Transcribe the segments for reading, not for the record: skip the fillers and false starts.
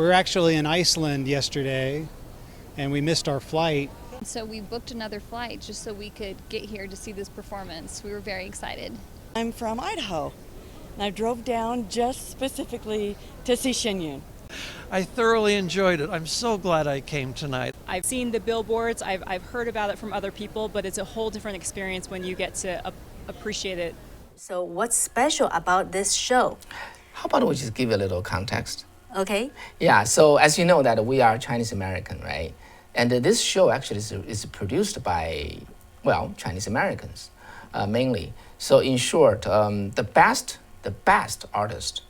We were actually in Iceland yesterday, and we missed our flight. So we booked another flight just so we could get here to see this performance. We were very excited. I'm from Idaho, and I drove down just specifically to see Shen Yun. I thoroughly enjoyed it. I'm so glad I came tonight. I've seen the billboards, I've heard about it from other people, but it's a whole different experience when you get to appreciate it. So what's special about this show? How about we just give you a little context? Okay. Yeah, so as you know that we are Chinese American, right? And this show actually is produced by, well, Chinese Americans, mainly. So in short, the best artist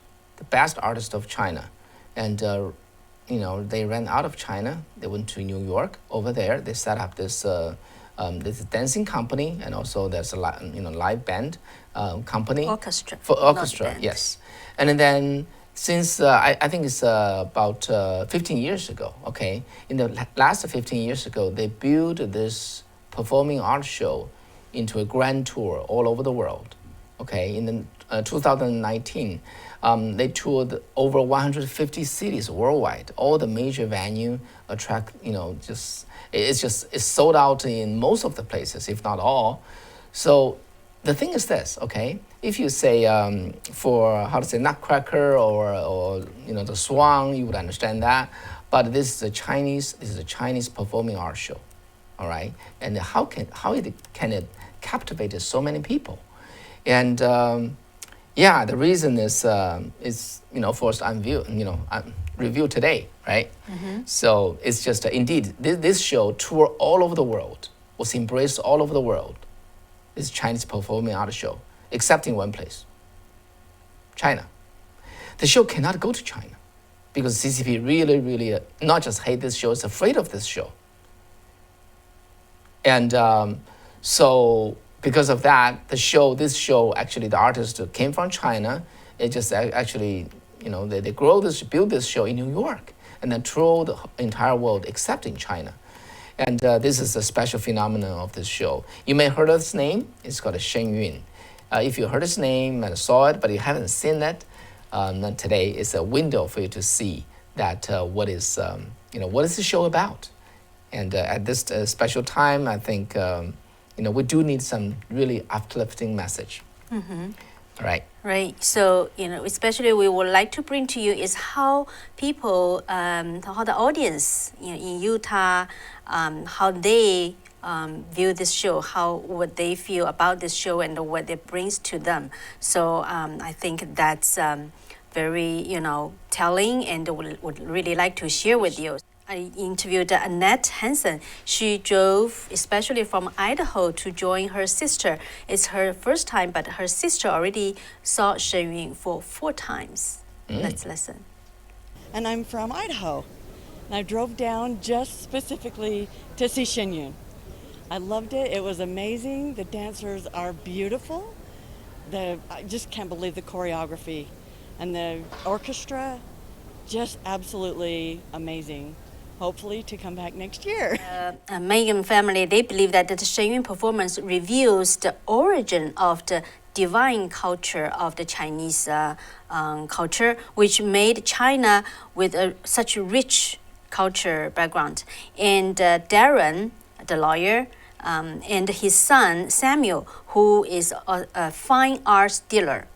of China. And, they ran out of China. They went to New York. Over there, they set up this dancing company, and also there's a live band company. Orchestra. For orchestra, yes. And then since I think it's about 15 years ago, okay, in the last 15 years ago, they built this performing art show into a grand tour all over the world, okay. In the 2019, they toured over 150 cities worldwide. All the major venue attract, it's sold out in most of the places, if not all. So the thing is this, okay? If you say for Nutcracker or the Swan, you would understand that. But this is a Chinese performing art show, all right? And how can it captivate so many people? And the reason is first review today, right? Mm-hmm. So it's just indeed this show toured all over the world, was embraced all over the world. This Chinese performing art show, except in one place, China. The show cannot go to China because CCP really not just hate this show, it's afraid of this show. And so because of that, this show actually the artist came from China. It just actually, they build this show in New York and then toured the entire world except in China. And this is a special phenomenon of this show. You may have heard of this name. It's called Shen Yun. If you heard its name and saw it, but you haven't seen it, then today is a window for you to see that what is the show about. And at this special time, I think we do need some really uplifting message. Mm-hmm. Right. Right. So, especially we would like to bring to you is how people, how the audience in Utah, how they view this show, what they feel about this show and what it brings to them. So I think that's very, telling, and would really like to share with you. I interviewed Annette Hansen. She drove especially from Idaho to join her sister. It's her first time, but her sister already saw Shen Yun for 4 times. Let's listen. And I'm from Idaho, and I drove down just specifically to see Shen Yun. I loved it. It was amazing. The dancers are beautiful. I just can't believe the choreography. And the orchestra, just absolutely amazing. Hopefully to come back next year. Mangum family, they believe that the Shen Yun performance reveals the origin of the divine culture of the Chinese culture, which made China with such a rich culture background. And Darin, the lawyer, and his son Samuel, who is a fine arts dealer.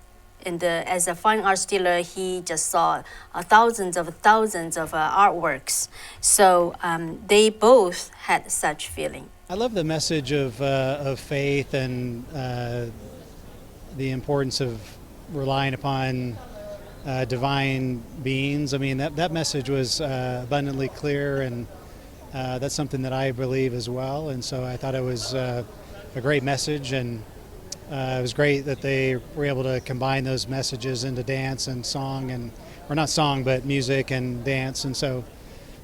And as a fine arts dealer, he just saw thousands of artworks. So they both had such feeling. I love the message of faith and the importance of relying upon divine beings. I mean, that message was abundantly clear, and that's something that I believe as well. And so I thought it was a great message, and it was great that they were able to combine those messages into dance and song, or not song, but music and dance. And so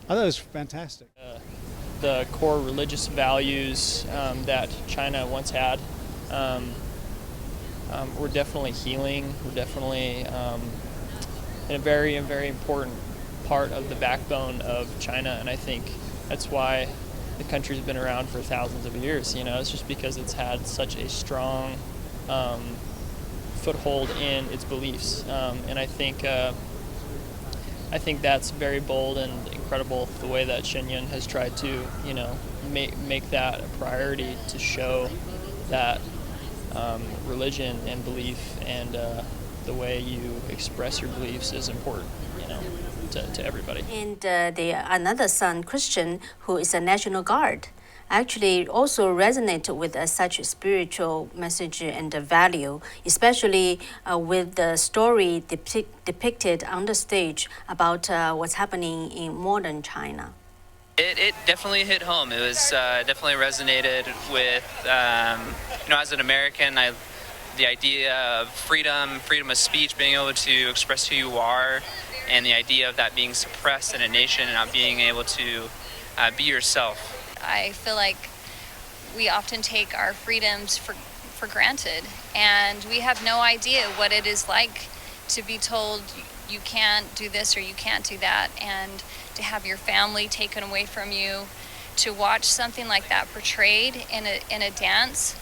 I thought it was fantastic. The core religious values that China once had were definitely healing. We're definitely a very important part of the backbone of China, and I think that's why the country's been around for thousands of years. It's just because it's had such a strong foothold in its beliefs, and I think I think that's very bold and incredible, the way that Shen Yun has tried to, make that a priority, to show that religion and belief and the way you express your beliefs is important, to everybody. And another son, Christian, who is a National Guard, actually also resonate with such spiritual message and value, especially with the story depicted on the stage about what's happening in modern China. It definitely hit home. It was definitely resonated with, as an American, the idea of freedom of speech, being able to express who you are, and the idea of that being suppressed in a nation and not being able to be yourself. I feel like we often take our freedoms for granted, and we have no idea what it is like to be told you can't do this or you can't do that, and to have your family taken away from you. To watch something like that portrayed in a dance,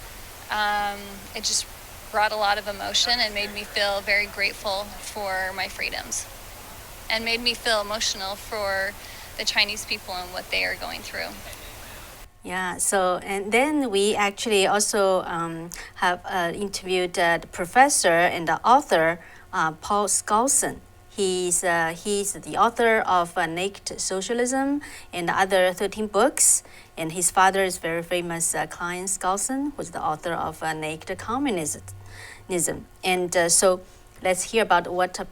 it just brought a lot of emotion and made me feel very grateful for my freedoms, and made me feel emotional for the Chinese people and what they are going through. Yeah, so, and then we actually also have interviewed the professor and the author, Paul Skousen. He's the author of Naked Socialism and the other 13 books. And his father is very famous, Clarence Skousen, who's the author of Naked Communism. And so let's hear about what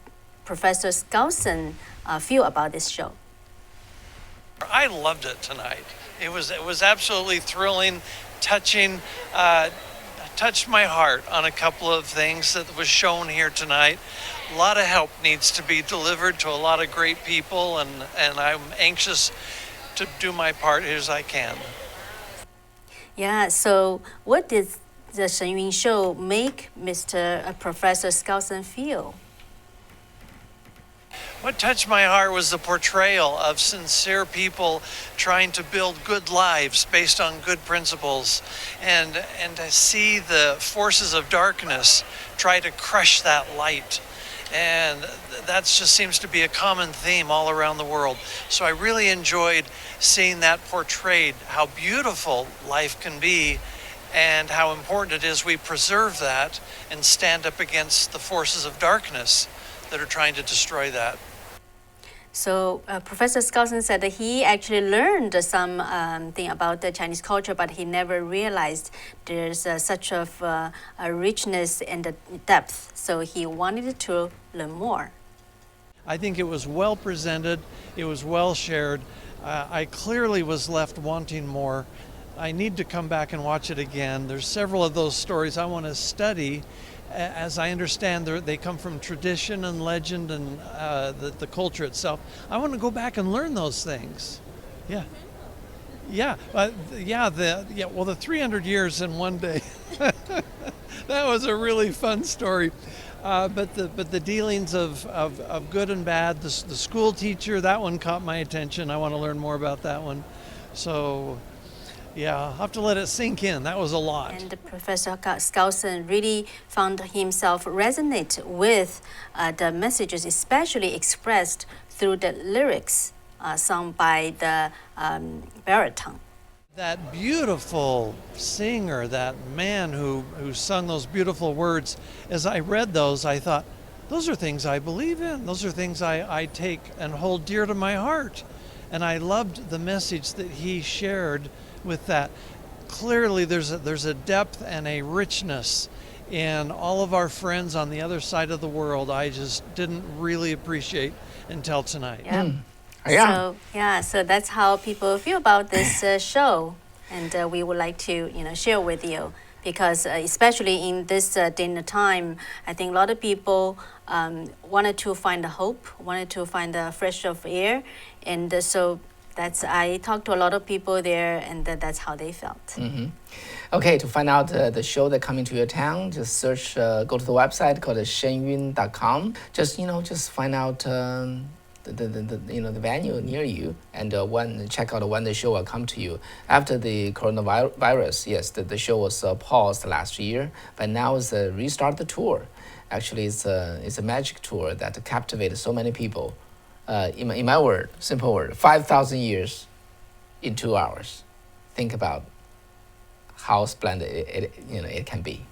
Professor Skousen feel about this show. I loved it tonight. It was absolutely thrilling, touching, touched my heart on a couple of things that was shown here tonight. A lot of help needs to be delivered to a lot of great people, and I'm anxious to do my part as I can. Yeah, so what did the Shen Yun show make Professor Skousen feel? What touched my heart was the portrayal of sincere people trying to build good lives based on good principles, and to see the forces of darkness try to crush that light. And that just seems to be a common theme all around the world. So I really enjoyed seeing that portrayed, how beautiful life can be and how important it is we preserve that and stand up against the forces of darkness that are trying to destroy that. So Professor Skousen said that he actually learned some thing about the Chinese culture, but he never realized there's such a richness and a depth. So he wanted to learn more. I think it was well presented. It was well shared. I clearly was left wanting more. I need to come back and watch it again. There's several of those stories I want to study. As I understand, they come from tradition and legend and the culture itself. I want to go back and learn those things. Yeah. Well, the 300 years in one day. That was a really fun story. But the dealings of good and bad, the school teacher, that one caught my attention. I want to learn more about that one. So, yeah, I'll have to let it sink in. That was a lot. And Professor Skousen really found himself resonate with the messages, especially expressed through the lyrics sung by the baritone. That beautiful singer, that man who sung those beautiful words, as I read those, I thought, those are things I believe in. Those are things I take and hold dear to my heart. And I loved the message that he shared with that. Clearly there's a depth and a richness in all of our friends on the other side of the world I just didn't really appreciate until tonight. Yeah. Yeah. So that's how people feel about this show, and we would like to share with you, because especially in this day and time, I think a lot of people wanted to find a hope, wanted to find a fresh of air, and so I talked to a lot of people there, and that's how they felt. Mm-hmm. Okay, to find out the show that coming to your town, just search, go to the website called shenyun.com. Just find out the venue near you, and check out when the show will come to you. After the coronavirus, yes, the show was paused last year, but now it's restart the tour. Actually, it's a magic tour that captivated so many people. in my word, simple word, 5,000 years in 2 hours. Think about how splendid it can be.